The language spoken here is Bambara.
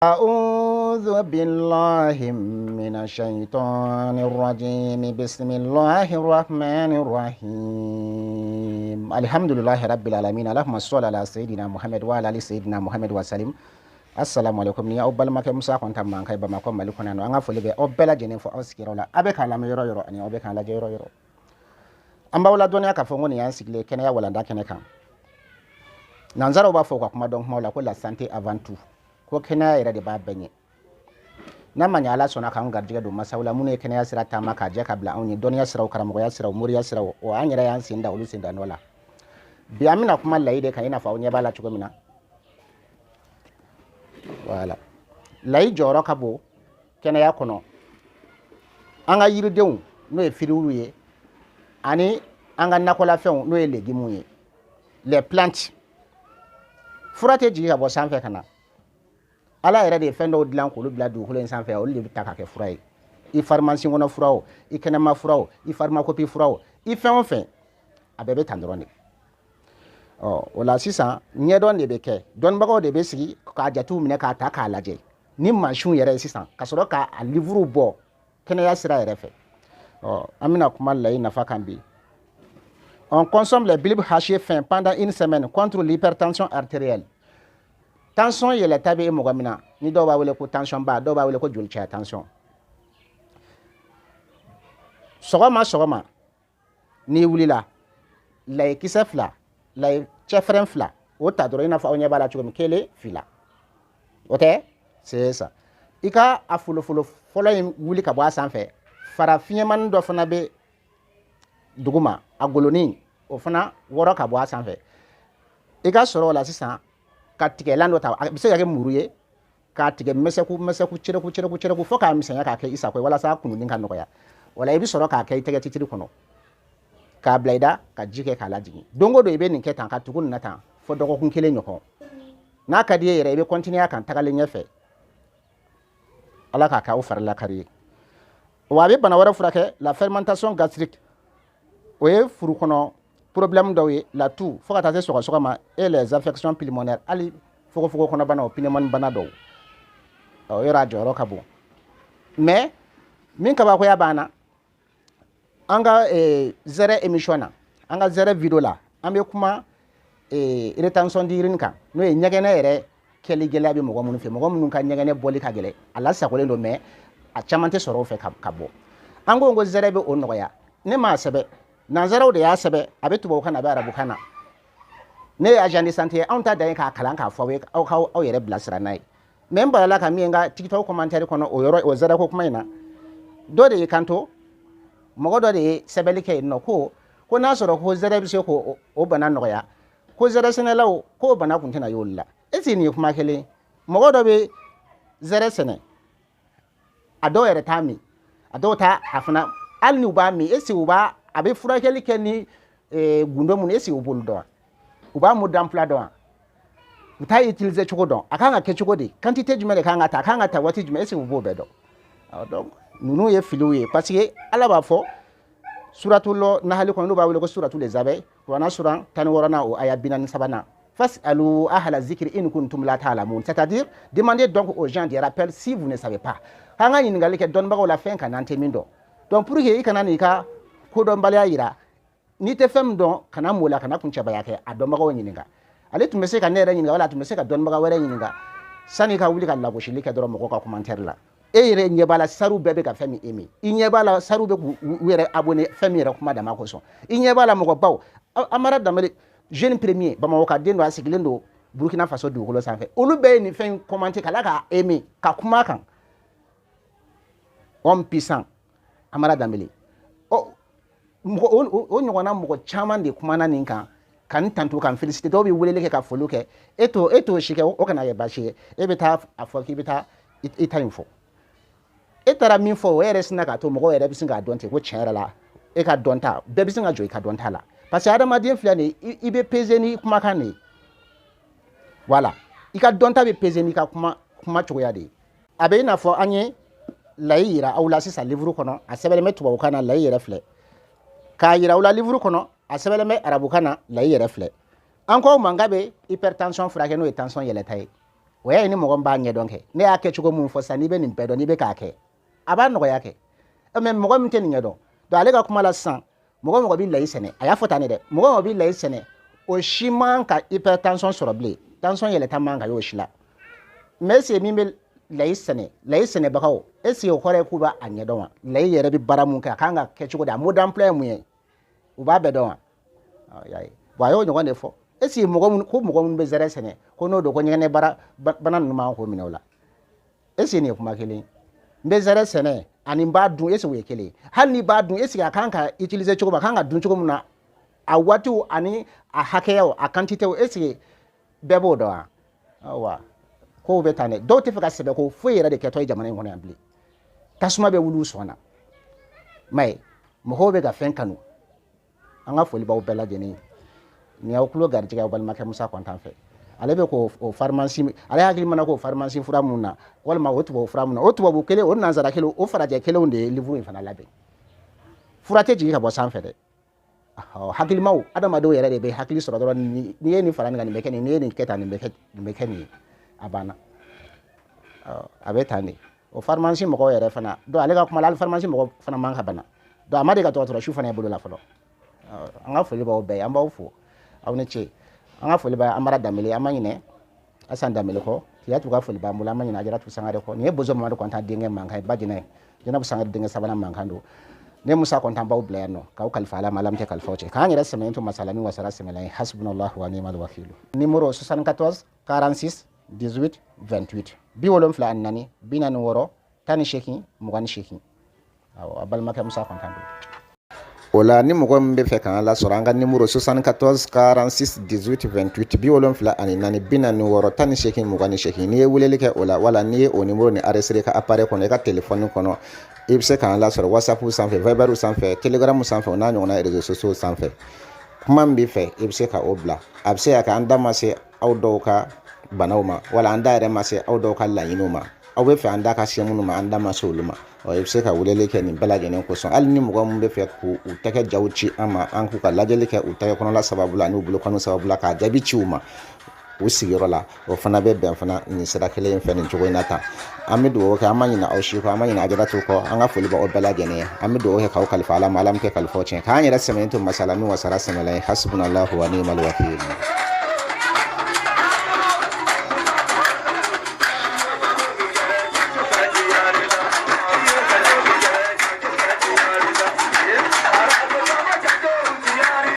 أعوذ بالله من الشيطان الرجيم بسم الله الرحمن الرحيم الحمد لله رب العالمين اللهم صل على سيدنا محمد وعلى آل سيدنا محمد وسلم assalamu alaikum ni awbal make musa kon tam man kay ba makon mali konan anga fole be obela jene fo oskiro la abe kan la yoro yoro ani obe kan la yoro yoro amba wala donya ka fo ngoni yan sigle kene ya wala nda kene kan nanzaro ba fo ko kuma donc mawla ko la santé avant tout ko kene ya de ba benye na manya ala sona kan garjiga do masawla mune kene ya sirata maka je kabla awni donya siraw karamo ya siraw muri ya siraw o anyira yan sinda ulu sinda nola bi amina kuma laide kan ina fa onya bala chugo mina voilà lay joro kabo kene ya kono anga yiridew no e firiwu ye ani anga nakola few no e legimu ye les plantes furate ji ya bo sanfe kana ala era de fendo dilan ko lubla du ko len sanfe o le taka ke furai i pharmacie ngona furao i kenema furao i pharmacopée furao i fe abebe tandrone wala sisan ɲɛdɔn de bɛ kɛ dɔnnibagaw de bɛ sigi ka jatew minɛ k'a ta k'a lajɛ ni mansinw yɛrɛ sisan ka sɔrɔ ka a livre bɔ kɛnɛya sira yɛrɛ fɛ an bɛna kuma layi nafa kan bi on consomme les bulbes hachés fins pendant une semaine contre l'hypertension artérielle tension yɛlɛta bɛ e mɔgɔ min na ni dɔw b'a wele ko tension ba dɔw b'a wele ko jolicɛya tension sɔgɔma n'i wulila layikisɛ 2 lay chefren fla o ta doro ina fa onya bala chugum kele fila ote c'est ça ika afulo folo wuli ka bo asanfe fara fiyeman do fana be duguma agoloni o fana woro ka bo asanfe ika soro la sisan ka tige lando ta bi se yake muruye ka tige meseku cireku fo ka misanya ka ke isa ko wala sa kunu ninka noya wala ibi soro ka ke tege titiri kono ka blaida ka jike ka lajigi dongo do ibe ninke tan ka tugun na tan fo dogo kun kele nyoko na ka die yere ibe continue kan tagale nyefe ala ka o farla kari wa be bana wara furake la fermentation gastrique o ye furu kono problème do ye la tout fo ka ta se soga ma et les infections pulmonaires ali fo kono bana o pneumonie bana do o yora joro ka bo mais min ka ba ko ya bana anga zere émission na anga zere video la ambe kuma retention dirin kan no e nyagene ere keli gele abi mogo mun fe mogo mun kan nyagene boli ka gele ala sakole ndo me a chamante soro fe kabo ango ngo zere be onno ya ne ma sebe na zere de ya sebe abetu bo kana ba arabu kana ne agent de santé on ta dan ka kala ka fawe au yere blasra nai member la ka mi nga tiktok commentaire kono o yoro o zere ko kuma ina do de kanto mogo do de sebeli ke no ko na soro ko zere bi se ko o bana no ya ko zere sene law ko bana kun tana yolla esi ni kuma kele mogo do be zere sene ado yere tami ado ta afuna al ni uba mi esi uba abe fura kele ke ni gundo mun esi ubul do uba mu dampla do uta utiliser choko do akanga ke choko de quantité jumele kanga ta wati jumele esi ubo be do donc nunu ye filouye parce que ala ba fo suratul nahl ko no ba wele ko suratul zabe wana suran tan worana o aya binan sabana fasalu ahla zikri in kuntum la ta'lamun, c'est-à-dire demandez donc aux gens des rappels si vous ne savez pas hanga ni ngali ke don bago la fin kan antemindo donc pour que ikana ni ka ko don balya ira ni te fem don kana mola kana kuncha bayake adon bago nyininga ale tumese ka nere nyininga wala tumese ka don bago were nyininga sani ka wuli ka la goshili ka doro mo ko commentaire la ere nyebala saru bebe ka femi emi inyebala saru be were abonné femi re kuma da makoso inyebala mo ko baw amara damale jeune premier ba mo ka dendo asigilendo Burkina Faso du ko sanfe olu be ni fen commenter kala ka emi ka kuma kan homme puissant amara damale o nyogona mo chaman de kuma na ninka kan tantu kan féliciter to bi wulele ke ka foluke eto shike o kana ye bashi e beta afoki beta ita info etara min fo were sina ka to mo were bisinga donte ko chenra la e ka donta be bisinga joy ka donta la parce que adama die flane ibe peze ni kuma kan ni voilà i ka donta be peze ni ka kuma choya de abe na fo anye layira awla sisa livre kono a sebele metu ba kana layira fle ka yira awla livre kono a sebele me arabu kana layira fle encore mangabe hypertension frake no tension yele tay o ya ni mo ba nya donke ne ya ke chugo mun fo sani be ni pedo ni be ka ke aba no ya ke mais mo ko mteni nya do ale ka kuma la san mo bi lai sene aya fota ne de mo bi lai sene o shiman ka hypertension soro ble tension yele tamanga yo shila mais c'est mi lai sene bakawo esi o kore ku ba anya don wa lai yere bi baramun ka kanga ke chugo da modern play mu ye u ba be don wa yayi wa yo nyogo ne fo esi mo ko be zere sene ko no do ko nyene bara banan ma ko minawla esi ne kuma kele be zere sene ani ba dun esi we kele hal ni ba dun esi akanka utiliser chugo ba kanga dun chugo muna a watu ani a hakeyo a quantité esi bebo do wa ko be tane do te fika sebe ko fo yere de keto jamana ngone ambli tasuma be wulu sona mai mo hobe ga fen kanu anga foli ba bela jeni ni akulo garji ga bal make musa kontan fe alebe ko o pharmacie ale hakili mana ko pharmacie fura munna wala ma wotu fura munna otu bo kele on nanzara kele o faraje kele onde livre fana labe fura te ji ka bo san fe de hakili maw adama do yere de be hakili soro do ni ni fara ni mekeni ni keta ni mekeni abana abetani o pharmacie mo ko yere fana do ale ga kuma la pharmacie mo ko fana man ka bana do amade ga to shu fana bulu la folo anga foli ba be amba ufo awne che anga foli ba amara damele amanyine asan damele ko ya tu ga foli ba mula amanyina ajara tu sangare ko ne bozo ma do konta dinge mankai badine jena bu sangare dinge sabana mankando ne musa konta ba ubla no ka kalfa ala malam te kalfa che kan yara semento masalami wasara semelai hasbunallahu wa ni'mal wakeel numéro 74 46 18 28 bi wolom fla annani binan woro tani sheki mugani sheki abal maka musa konta ola ni mo gombe fe kan la soranga numéro 74 46 18 28 bi wolon fla ani nani binani woro tani sheki mugani sheki ni wulele ke ola wala ni o numéro ni arrestre ka appareil kono ka téléphone kono ibse kan la sor WhatsApp sans fait Viber sans fait Telegram sans fait na nyona réseaux sociaux sans fait kuma mbi fe ibse ka obla abse ya ka anda mase awdo ka banawma wala anda re mase awdo ka layinuma awbe fe anda ka shemunuma anda masoluma o ibse ka wulele ke ni balaje ne ko son al ni mo gombe fe ku utake jawchi ama anku ka lajele ke utake kono la sababu la ni bulo kono sababu la ka jabi chiuma o sigiro la o fana be ben fana ni sira kele en fene jogo inata amidu o ka amani na aushi ko amani na ajara to ko anga fuli ba o balaje ne amidu o ka o kalfa ala malam ke kalfo chen ka anyira semento masalami wasara semelai hasbunallahu wa ni'mal wakeel